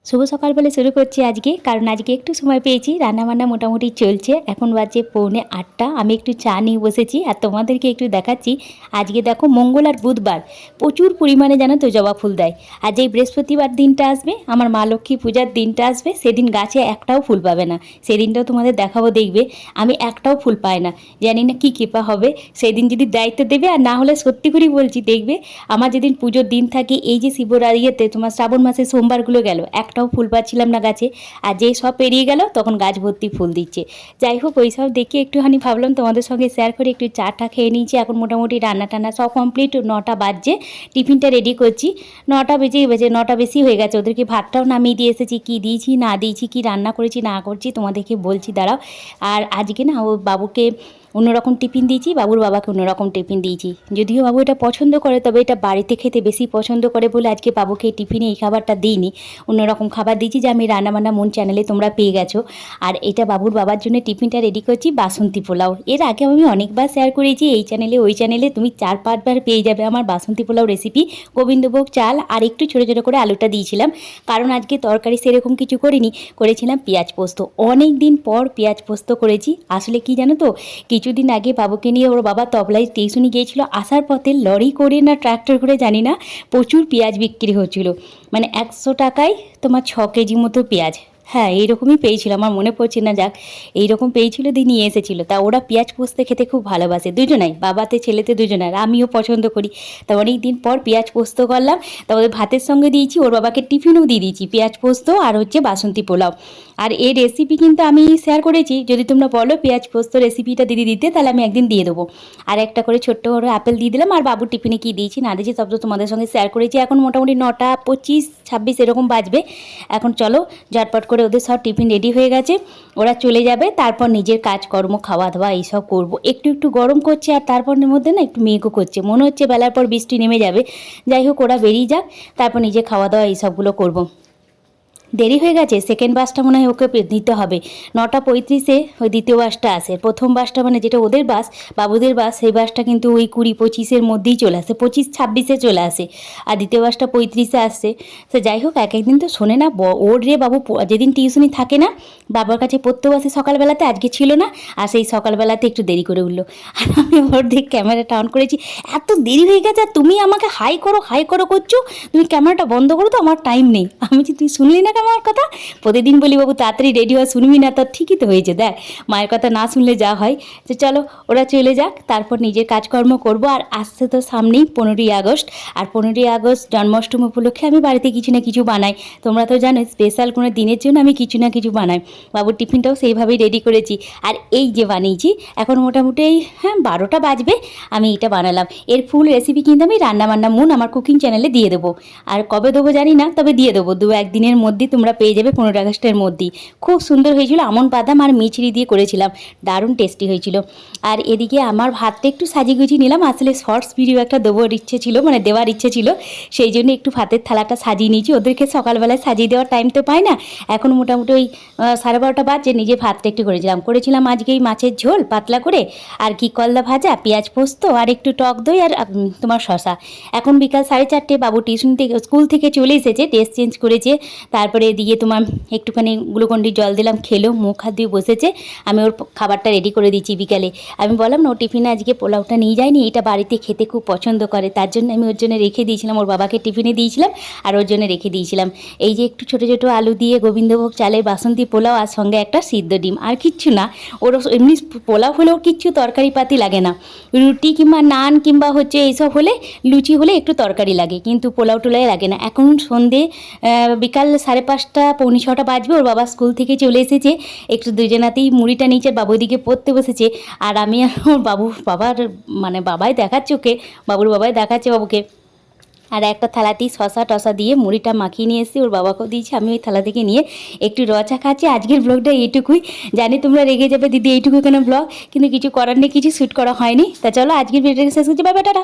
শুভ সকাল বলে শুরু করছি আজকে, কারণ আজকে একটু সময় পেয়েছি। রান্নাবান্না মোটামুটি চলছে। এখন বাজে 7:45। আমি একটু চা নিয়ে বসেছি আর তোমাদেরকে একটু দেখাচ্ছি। আজকে দেখো মঙ্গল আর বুধবার প্রচুর পরিমাণে জানো তো জবা ফুল দেয়। আর যেই বৃহস্পতিবার দিনটা আসবে, আমার মা লক্ষ্মী পূজার দিনটা আসবে, সেদিন গাছে একটাও ফুল পাবে না। সেদিনটাও তোমাদের দেখাবো, দেখবে আমি একটাও ফুল পাই না। জানি না কী কৃপা হবে, সেদিন যদি দায়িত্ব দেবে। আর না হলে সত্যি করেই বলছি, দেখবে আমার যেদিন পুজোর দিন থাকে, এই যে শিবরাত্রিতে তোমার শ্রাবণ মাসে সোমবারগুলো গেল, একটাও ফুল পাচ্ছিলাম না গাছে। আর যেই সব পেরিয়ে গেল তখন গাছ ভর্তি ফুল দিচ্ছে। যাই হোক, ওই সব দেখে একটুখানি ভাবলাম তোমাদের সঙ্গে শেয়ার করে। একটু চাটা খেয়ে নিয়েছি। এখন মোটামুটি রান্না টান্না সব কমপ্লিট। 9টা বাজছে, টিফিনটা রেডি করছি। 9টা বেজেই বেজে 9টা বেশি হয়ে গেছে। ওদেরকে ভাতটাও নামিয়ে দিয়ে এসেছি। কী দিয়েছি না দিয়েছি, কী রান্না করেছি না করছি তোমাদেরকে বলছি, দাঁড়াও। আর আজকে না ও বাবুকে অন্যরকম টিফিন দিয়েছি, বাবুর বাবাকে অন্যরকম টিফিন দিয়েছি। যদিও বাবু এটা পছন্দ করে, তবে এটা বাড়িতে খেতে বেশি পছন্দ করে বলে আজকে বাবুকে টিফিনে এই খাবারটা দিইনি। অন্যরকম খাবার দিয়েছি, যা আমি রান্নাবান্না মন চ্যানেলে তোমরা পেয়ে গেছো। আর এটা বাবুর বাবার জন্য টিফিনটা রেডি করছি, বাসন্তী পোলাও। এর আগে আমি অনেকবার শেয়ার করেছি এই চ্যানেলে ওই চ্যানেলে, তুমি 4-5 বার পেয়ে যাবে আমার বাসন্তী পোলাও রেসিপি। গোবিন্দভোগ চাল আর একটু ছোটো ছোটো করে আলুটা দিয়েছিলাম, কারণ আজকে তরকারি সেরকম কিছু করিনি, করেছিলাম পেঁয়াজ পোস্ত। অনেক দিন পর পেঁয়াজ পোস্ত করেছি। আসলে কি জানো তো, কিছুদিন আগে বাবুকে নিয়ে ওর বাবা তবলায় টিউশনি গিয়েছিল। আসার পথে লরি করে না ট্রাক্টর করে জানি না, প্রচুর পেঁয়াজ বিক্রি হচ্ছিল। মানে 100 টাকায় তোমার 6 কেজি মতো পেঁয়াজ। হ্যাঁ, এইরকমই পেয়েছিল, আমার মনে পড়ছে না, যাক এইরকম পেয়েছিল, দিয়ে নিয়ে এসেছিল। তা ওরা পেঁয়াজ পোস্ত খেতে খুব ভালোবাসে দুজনাই, বাবাতে ছেলেতে দুজনে, আর আমিও পছন্দ করি। তা অনেক দিন পর পেঁয়াজ পোস্ত করলাম। তা ওদের ভাতের সঙ্গে দিয়েছি, ওর বাবাকে টিফিনও দিয়ে দিয়েছি পেঁয়াজ পোস্ত আর হচ্ছে বাসন্তী পোলাও। আর এই রেসিপি কিন্তু আমি শেয়ার করেছি, যদি তোমরা বলো পেঁয়াজ পোস্ত রেসিপিটা দিতে, তাহলে আমি একদিন দিয়ে দেবো। আর একটা করে ছোট্ট করে আপেল দিয়ে দিলাম। আর বাবুর টিফিনে কী দিয়েছি না দিয়েছি সব তো তোমাদের সঙ্গে শেয়ার করেছি। এখন মোটামুটি 9টা 25-26 এরকম বাজবে। এখন চলো ঝটপট করে ওদের সব টিফিন রেডি হয়ে গেছে, ওরা চলে যাবে। তারপর নিজের কাজকর্ম, খাওয়া দাওয়া এইসব করবো। একটু একটু গরম করছে, আর তারপরের মধ্যে না একটু মেঘও করছে, মনে হচ্ছে বেলার পর বৃষ্টি নেমে যাবে। যাই হোক, ওরা বেরিয়ে যাক, তারপর নিজের খাওয়া দাওয়া এইসবগুলো করবো। দেরি হয়ে গেছে, সেকেন্ড বাসটা মনে হয় ওকে দিতে হবে। 9টা 35-এ ওই দ্বিতীয় বাসটা আসে। প্রথম বাসটা মানে যেটা ওদের বাস, বাবুদের বাস, সেই বাসটা কিন্তু ওই 20-25-এর মধ্যেই চলে আসে, 25-26-এ চলে আসে। আর দ্বিতীয় বাসটা 35-এ আসে। তো যাই হোক, এক একদিন তো শোনে না। ওর রে বাবু যেদিন টিউশনি থাকে না, বাবার কাছে পড়তেও আসে সকালবেলাতে, আজকে ছিল না। আর সেই সকালবেলাতে একটু দেরি করে উঠলো। আর আমি ওর দিকে ক্যামেরাটা অন করেছি, এত দেরি হয়ে গেছে আর তুমি আমাকে হাই করো করছো, তুমি ক্যামেরাটা বন্ধ করো তো, আমার টাইম নেই। আমি যে, তুই শুনলি না আমার কথা? প্রতিদিন বলি বাবু তাড়াতাড়ি রেডি হওয়া, শুনবি না? তো ঠিকই তো হয়েছে, দেখ মায়ের কথা না শুনলে যা হয়। তো চলো ওরা চলে যাক, তারপর নিজের কাজকর্ম করব। আর আসছে তো সামনেই 15ই আগস্ট। আর 15ই আগস্ট জন্মাষ্টমী উপলক্ষে আমি বাড়িতে কিছু না কিছু বানাই। তোমরা তো জানো, স্পেশাল কোনো দিনের জন্য আমি কিছু না কিছু বানাই। বাবুর টিফিনটাও সেইভাবেই রেডি করেছি। আর এই যে বানিয়েছি, এখন মোটামুটি এই 12টা বাজবে, আমি এটা বানালাম। এর ফুল রেসিপি কিন্তু আমি রান্নাবান্না মন আমার কুকিং চ্যানেলে দিয়ে দেবো। আর কবে দেবো জানি না, তবে দিয়ে দেবো 2-1 দিনের মধ্যেই তোমরা পেয়ে যাবে। 15 আগস্টের মধ্যেই খুব সুন্দর হয়েছিল, আমন বাদাম আর মিছরি দিয়ে করেছিলাম, দারুণ টেস্টি হয়েছিল। আর এদিকে আমার ভাতটা একটু সাজিয়ে গুছিয়ে নিলাম। আসলে শর্টস ভিডিও একটা দেওয়ার ইচ্ছে ছিল, মানে দেওয়ার ইচ্ছে ছিল, সেই জন্য একটু ভাতের থালাটা সাজিয়ে নিয়েছি। ওদেরকে সকালবেলায় সাজিয়ে দেওয়ার টাইম তো পায় না। এখন মোটামুটি ওই 12:30 বাজে, নিজে ভাতটা একটু করেছিলাম আজকে এই মাছের ঝোল পাতলা করে, আর কি করলা ভাজা, পেঁয়াজ পোস্ত, আর একটু টক দই, আর তোমার শশা। এখন বিকাল 4:30, বাবু টিউশন থেকে স্কুল থেকে চলে এসেছে, ড্রেস চেঞ্জ করেছে। তারপরে এদিকে তোমার একটুখানি গ্লুকন্ডি জল দিলাম, খেলো, মুখ হাত দিয়ে বসেছে। আমি ওর খাবারটা রেডি করে দিচ্ছি বিকালে। আমি বললাম না, ও টিফিনে আজকে পোলাওটা নিয়ে যায়নি, এটা বাড়িতে খেতে খুব পছন্দ করে, তার জন্য আমি ওর জন্য রেখে দিয়েছিলাম। ওর বাবাকে টিফিনে দিয়েছিলাম আর ওর জন্য রেখে দিয়েছিলাম। এই যে একটু ছোটো ছোটো আলু দিয়ে গোবিন্দভোগ চালের বাসন্তী পোলাও, আর সঙ্গে একটা সিদ্ধ ডিম, আর কিচ্ছু না। ওর এমনি পোলাও হলেও কিচ্ছু তরকারি পাতি লাগে না। রুটি কিংবা নান কিংবা হচ্ছে এইসব হলে, লুচি হলে একটু তরকারি লাগে, কিন্তু পোলাও টোলাই লাগে না। এখন সন্ধে বিকাল 5:30 পৌনে 6টা বাজবে। ওর বাবা স্কুল থেকে চলে এসেছে, একটু দুজনাতেই মুড়িটা নিচে বাবুর দিকে পড়তে বসেছে। আর আমি আর ওর বাবাই দেখাচ্ছে ওকে, বাবুর বাবাই দেখাচ্ছে বাবুকে। আর একটা থালাতেই শশা টশা দিয়ে মুড়িটা মাখিয়ে নিয়ে এসেছি, ওর বাবাকেও দিয়েছি। আমি ওই থালা থেকে নিয়ে একটু রচা খাচ্ছি। আজকের ব্লগটা এইটুকুই। জানি তোমরা রেগে যাবে, দিদি এইটুকু কেন ব্লগ, কিন্তু কিছু করার নেই, কিছু শ্যুট করা হয়নি। তা চলো আজকের ভিডিওটা শেষ করছি, বাই বাই, টাটা।